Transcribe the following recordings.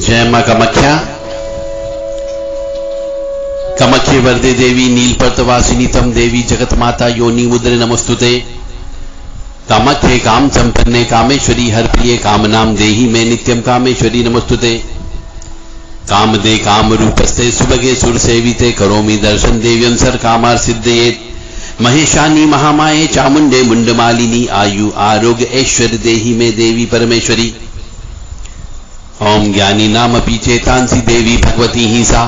जय मां कामाख्या। कामाख्ये वरदे देवी नीलपर्तवासिनी तम देवी जगत माता योनि मुद्रे नमस्तुते। कामाख्ये काम संपन्ने कामेश्वरी हर प्रिय काम नाम देहि में नित्यम कामेश्वरी नमस्तुते। काम दे काम रूपस्ते सुभगे सुर सेविते करोमि दर्शन देव्यं सर कामार सिद्धयेत। महेशानी महामाये चामुंडे मुंडमालिनी आयु आरोग्य ऐश्वर्य देहि में देवी परमेश्वरी। ओम ज्ञानी नाम चेतांसी देवी भगवती ही सा।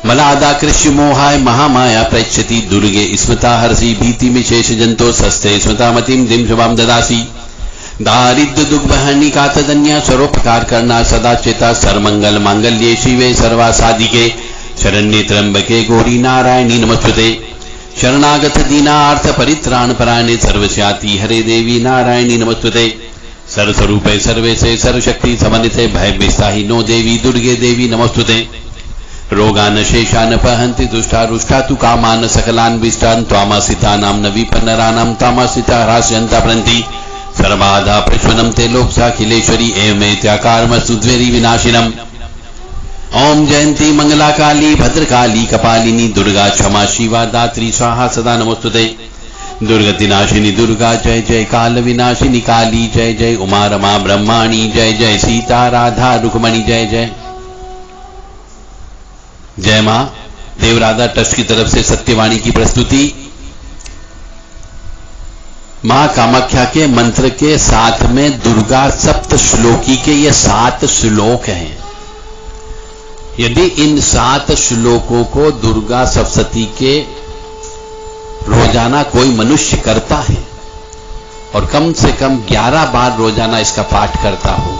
मलादा कृष्य मोहाय महामाया प्रच्छति दुर्गे स्मृता हर्षि भीति विशेष जंतो सस्ते स्मृता मतिम दिम शुभम ददासी। दारिद्र दुर्गहनी का तदन्या सरोपकार करना सदा चेता सर्वमंगल मांगल्ये शिवे सर्वा साधिके शरण्ये त्र्यंबके गौरी नारायणी नमस्तुते। शरणागत दीनार्थ परित्राण परायणे सर्वस्याति हरे देवी नारायणी नमस्तुते। सर्वस्वरूपे सर्वेशे सर्वशक्ति समन्विते भय विस्ताहिनो देवी दुर्गे देवी नमस्तुते। रोगान शेषान पहन्ति दुष्टारुष्टा तु कामान सकलान विष्टान त्वामासितानां न विपन्नराणां तामासिता ह्रास्यन्ता प्रन्ति। सर्वबाधा प्रश्वनं ते लोकसाखिलेश्वरी एवमेत्याकारमस्तु द्वेरि विनाशिनम्। ओम जयंती मंगला काली भद्रकाली कपालिनी दुर्गा क्षमा शिवा दात्री स्वाहा सदा नमस्तुते। दुर्गति नाशिनी दुर्गा जय जय काल विनाशिनी काली जय जय उमा रमा ब्रह्माणी जय जय सीता राधा रुक्मणी जय जय। जय मां। देवराधा ट्रस्ट की तरफ से सत्यवाणी की प्रस्तुति। मां कामाख्या के मंत्र के साथ में दुर्गा सप्त श्लोकी के ये 7 श्लोक हैं। यदि इन 7 श्लोकों को दुर्गा सप्तशती के रोजाना कोई मनुष्य करता है और कम से कम 11 बार रोजाना इसका पाठ करता हो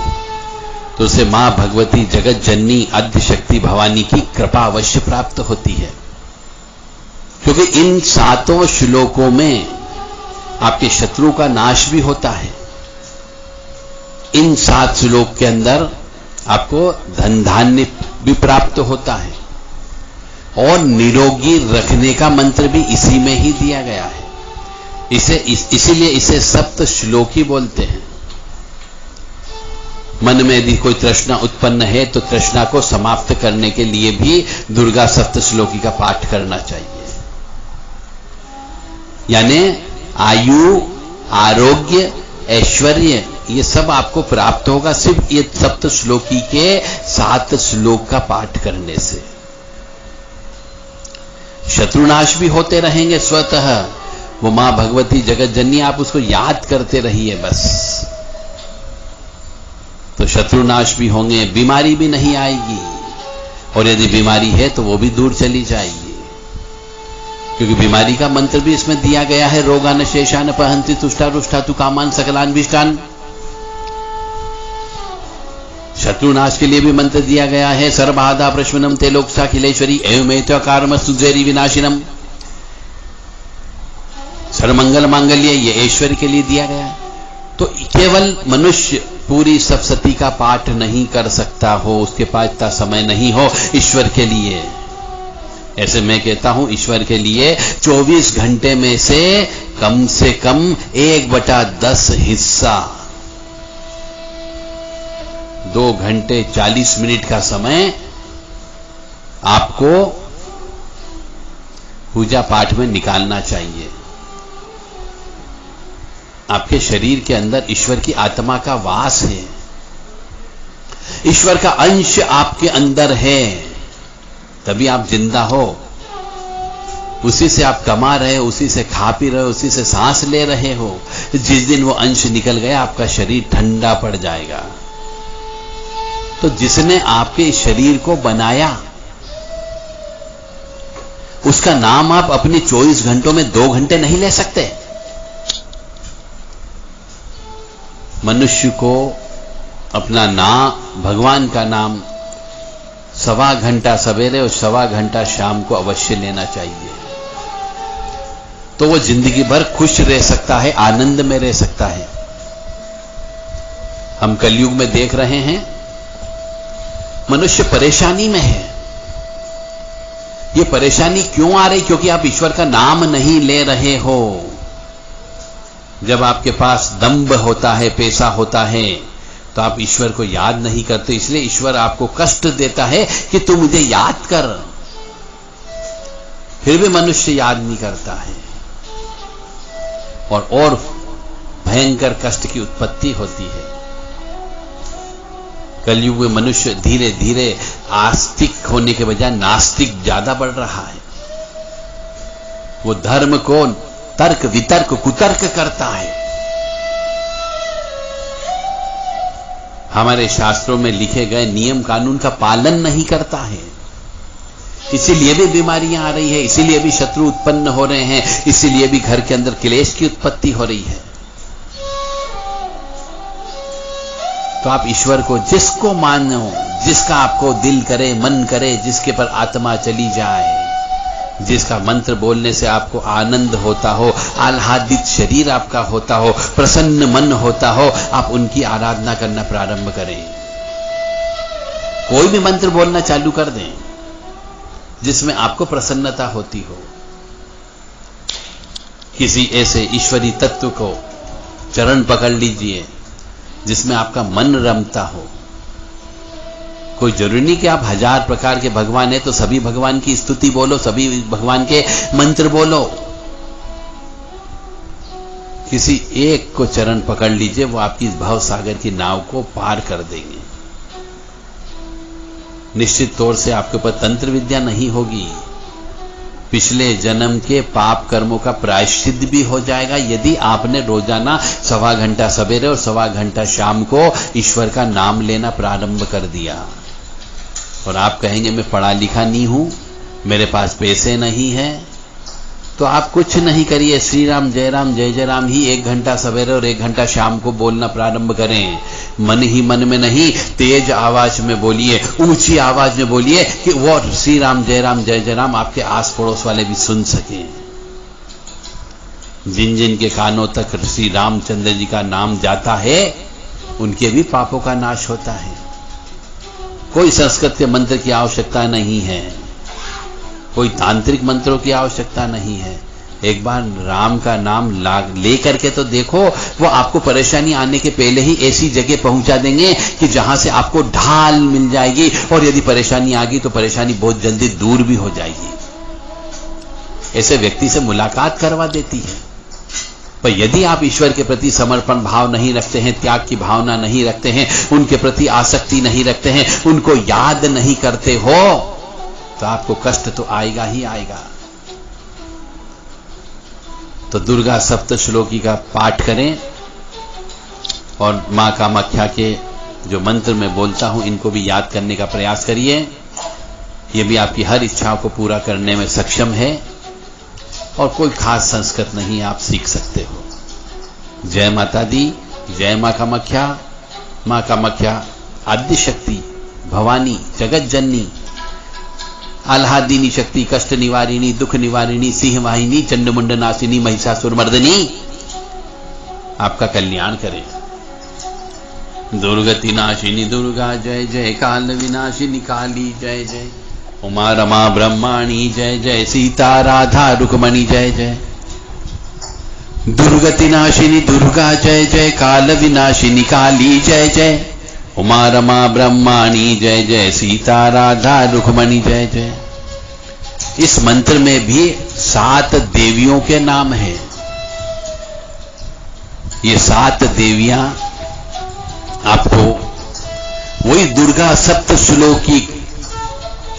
तो उसे मां भगवती जगत जननी आद्य शक्ति भवानी की कृपा अवश्य प्राप्त होती है। क्योंकि इन 7 श्लोकों में आपके शत्रु का नाश भी होता है। इन 7 श्लोक के अंदर आपको धन धान्य भी प्राप्त होता है और निरोगी रखने का मंत्र भी इसी में ही दिया गया है। इसीलिए इसे सप्त श्लोकी बोलते हैं। मन में यदि कोई तृष्णा उत्पन्न है तो तृष्णा को समाप्त करने के लिए भी दुर्गा सप्त श्लोकी का पाठ करना चाहिए। यानी आयु आरोग्य ऐश्वर्य ये सब आपको प्राप्त होगा सिर्फ ये सप्त श्लोकी के 7 श्लोक का पाठ करने से। शत्रुनाश भी होते रहेंगे स्वतः। वो मां भगवती जगत जननी आप उसको याद करते रहिए बस, तो शत्रुनाश भी होंगे, बीमारी भी नहीं आएगी और यदि बीमारी है तो वो भी दूर चली जाएगी। क्योंकि बीमारी का मंत्र भी इसमें दिया गया है। रोगान शेषान पहन्ति तुष्टारुष्टा तु कामान सकलान विष्टान। शत्रुनाश के लिए भी मंत्र दिया गया है। सर्वबाधा प्रश्वनम ते लोकसाखिलेश्वरी एवमेत्याकारमस्तु द्वेरि विनाशिनम्। सर्वमंगल मांगल्य ये ऐश्वर्य के लिए दिया गया है। तो केवल मनुष्य पूरी सप्तशती का पाठ नहीं कर सकता हो, उसके पास इतना समय नहीं हो ईश्वर के लिए। ऐसे मैं कहता हूं ईश्वर के लिए 24 घंटे में से कम 1/10 हिस्सा 2 घंटे 40 मिनट का समय आपको पूजा पाठ में निकालना चाहिए। आपके शरीर के अंदर ईश्वर की आत्मा का वास है, ईश्वर का अंश आपके अंदर है, तभी आप जिंदा हो। उसी से आप कमा रहे हो, उसी से खा पी रहे हो, उसी से सांस ले रहे हो। जिस दिन वो अंश निकल गया आपका शरीर ठंडा पड़ जाएगा। तो जिसने आपके शरीर को बनाया उसका नाम आप अपने 24 घंटों में 2 घंटे नहीं ले सकते। मनुष्य को अपना नाम, भगवान का नाम 1.25 घंटा सवेरे और 1.25 घंटा शाम को अवश्य लेना चाहिए। तो वो जिंदगी भर खुश रह सकता है, आनंद में रह सकता है। हम कलयुग में देख रहे हैं मनुष्य परेशानी में है। ये परेशानी क्यों आ रही? क्योंकि आप ईश्वर का नाम नहीं ले रहे हो। जब आपके पास दंभ होता है, पैसा होता है, तो आप ईश्वर को याद नहीं करते, इसलिए ईश्वर आपको कष्ट देता है कि तू मुझे याद कर। फिर भी मनुष्य याद नहीं करता है और भयंकर कष्ट की उत्पत्ति होती है। कलयुग में मनुष्य धीरे धीरे आस्तिक होने के बजाय नास्तिक ज्यादा बढ़ रहा है। वो धर्म को तर्क वितर्क कुतर्क करता है। हमारे शास्त्रों में लिखे गए नियम कानून का पालन नहीं करता है, इसीलिए भी बीमारियां आ रही है, इसीलिए भी शत्रु उत्पन्न हो रहे हैं, इसीलिए भी घर के अंदर क्लेश की उत्पत्ति हो रही है। तो आप ईश्वर को जिसको मानो, जिसका आपको दिल करे, मन करे, जिसके पर आत्मा चली जाए, जिसका मंत्र बोलने से आपको आनंद होता हो, आह्लादित शरीर आपका होता हो, प्रसन्न मन होता हो, आप उनकी आराधना करना प्रारंभ करें। कोई भी मंत्र बोलना चालू कर दें जिसमें आपको प्रसन्नता होती हो। किसी ऐसे ईश्वरी तत्व को चरण पकड़ लीजिए जिसमें आपका मन रमता हो। कोई जरूरी नहीं कि आप 1000 प्रकार के भगवान हैं तो सभी भगवान की स्तुति बोलो, सभी भगवान के मंत्र बोलो। किसी एक को चरण पकड़ लीजिए, वो आपकी भव सागर की नाव को पार कर देंगे। निश्चित तौर से आपके ऊपर तंत्र विद्या नहीं होगी, पिछले जन्म के पाप कर्मों का प्रायश्चित भी हो जाएगा यदि आपने रोजाना 1.25 घंटा सवेरे और 1.25 घंटा शाम को ईश्वर का नाम लेना प्रारंभ कर दिया। और आप कहेंगे मैं पढ़ा लिखा नहीं हूं, मेरे पास पैसे नहीं है, तो आप कुछ नहीं करिए, श्री राम जय राम ही 1 घंटा सवेरे और 1 घंटा शाम को बोलना प्रारंभ करें। मन ही मन में नहीं, तेज आवाज में बोलिए, ऊंची आवाज में बोलिए कि वो श्री राम जय राम आपके आस पड़ोस वाले भी सुन सके। जिन जिन के कानों तक श्री रामचंद्र जी का नाम जाता है उनके भी पापों का नाश होता है। कोई संस्कृत के मंत्र की आवश्यकता नहीं है, कोई तांत्रिक मंत्रों की आवश्यकता नहीं है। एक बार राम का नाम ले करके तो देखो, वो आपको परेशानी आने के पहले ही ऐसी जगह पहुंचा देंगे कि जहां से आपको ढाल मिल जाएगी, और यदि परेशानी आ गई तो परेशानी बहुत जल्दी दूर भी हो जाएगी। ऐसे व्यक्ति से मुलाकात करवा देती है। पर यदि आप ईश्वर के प्रति समर्पण भाव नहीं रखते हैं, त्याग की भावना नहीं रखते हैं, उनके प्रति आसक्ति नहीं रखते हैं, उनको याद नहीं करते हो, तो आपको कष्ट तो आएगा ही आएगा। तो दुर्गा सप्तश्लोकी का पाठ करें और मां कामाख्या के जो मंत्र मैं बोलता हूं इनको भी याद करने का प्रयास करिए। ये भी आपकी हर इच्छाओं को पूरा करने में सक्षम है और कोई खास संस्कृत नहीं, आप सीख सकते हो। जय माता दी, जय मां कामाख्या। मां कामाख्या आद्य शक्ति, भवानी, जगत जननी, आह्लादिनी शक्ति, कष्ट निवारिणी, दुख निवारिणी, सिंह वाहिनी, चंडमुंड नाशिनी, महिषासुर मर्दनी आपका कल्याण करे। दुर्गति नाशिनी दुर्गा जय जय, काल विनाशिनी काली जय जय, उमा रमा ब्रह्माणी जय जय, सीता राधा रुक्मणी जय जय। दुर्गति नाशिनी दुर्गा जय जय, काल विनाशिनी काली जय जय, उमा रमा ब्रह्माणी जय जय, सीता राधा रुक्मणी जय जय। इस मंत्र में भी 7 देवियों के नाम हैं। ये 7 देवियां आपको वही दुर्गा सप्तश्लोकी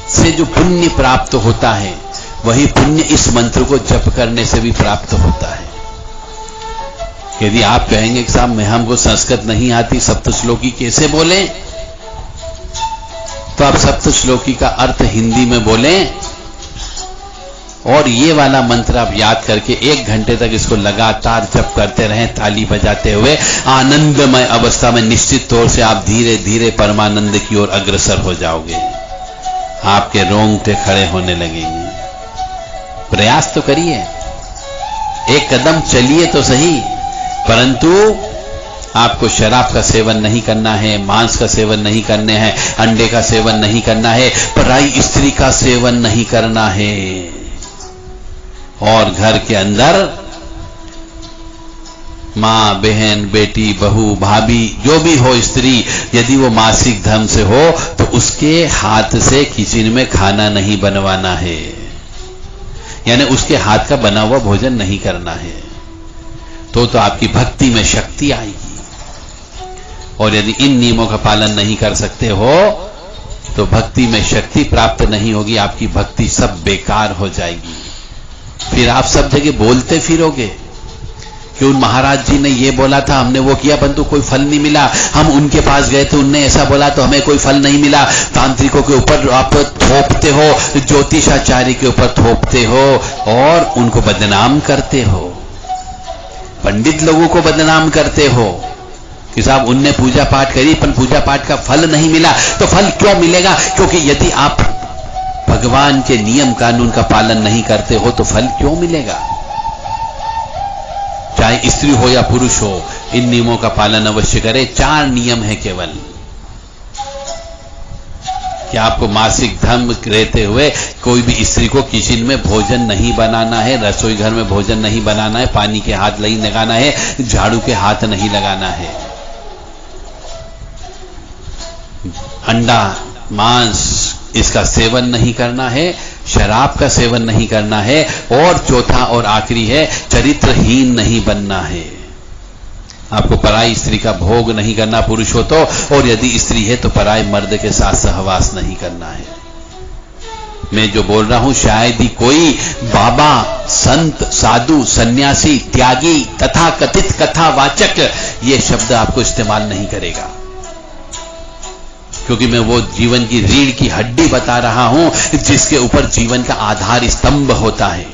से जो पुण्य प्राप्त होता है, वही पुण्य इस मंत्र को जप करने से भी प्राप्त होता है। यदि आप कहेंगे कि साहब मैं हमको संस्कृत नहीं आती, सप्तश्लोकी कैसे बोलें, तो आप सप्तश्लोकी का अर्थ हिंदी में बोलें और ये वाला मंत्र आप याद करके 1 घंटे तक इसको लगातार जप करते रहें, ताली बजाते हुए आनंदमय अवस्था में। निश्चित तौर से आप धीरे धीरे परमानंद की ओर अग्रसर हो जाओगे, आपके रोंगटे खड़े होने लगेंगे। प्रयास तो करिए, एक कदम चलिए तो सही, परंतु आपको शराब का सेवन नहीं करना है, मांस का सेवन नहीं करना है, अंडे का सेवन नहीं करना है, पराई स्त्री का सेवन नहीं करना है, और घर के अंदर माँ, बहन, बेटी, बहू, भाभी, जो भी हो स्त्री, यदि वो मासिक धर्म से हो तो उसके हाथ से किचन में खाना नहीं बनवाना है, यानी उसके हाथ का बना हुआ भोजन नहीं करना है। तो आपकी भक्ति में शक्ति आएगी। और यदि इन नियमों का पालन नहीं कर सकते हो तो भक्ति में शक्ति प्राप्त नहीं होगी, आपकी भक्ति सब बेकार हो जाएगी। फिर आप सब जगह बोलते फिरोगे कि उन महाराज जी ने ये बोला था, हमने वो किया परंतु कोई फल नहीं मिला, हम उनके पास गए तो उनने ऐसा बोला तो हमें कोई फल नहीं मिला। तांत्रिकों के ऊपर आप थोपते हो, ज्योतिषाचार्य के ऊपर थोपते हो और उनको बदनाम करते हो, पंडित लोगों को बदनाम करते हो कि साहब उनने पूजा पाठ करी पर पूजा पाठ का फल नहीं मिला। तो फल क्यों मिलेगा? क्योंकि यदि आप भगवान के नियम कानून का पालन नहीं करते हो तो फल क्यों मिलेगा? चाहे स्त्री हो या पुरुष हो, इन नियमों का पालन अवश्य करें। 4 नियम है केवल कि आपको मासिक धर्म रहते हुए कोई भी स्त्री को किचन में भोजन नहीं बनाना है, रसोई घर में भोजन नहीं बनाना है, पानी के हाथ नहीं लगाना है, झाड़ू के हाथ नहीं लगाना है, अंडा, मांस इसका सेवन नहीं करना है, शराब का सेवन नहीं करना है, और चौथा और आखिरी है चरित्रहीन नहीं बनना है। आपको पराई स्त्री का भोग नहीं करना पुरुष हो तो, और यदि स्त्री है तो पराई मर्द के साथ सहवास नहीं करना है। मैं जो बोल रहा हूं शायद ही कोई बाबा, संत, साधु, सन्यासी, त्यागी तथा कथित कथावाचक ये शब्द आपको इस्तेमाल नहीं करेगा, क्योंकि मैं वो जीवन की रीढ़ की हड्डी बता रहा हूं जिसके ऊपर जीवन का आधार स्तंभ होता है।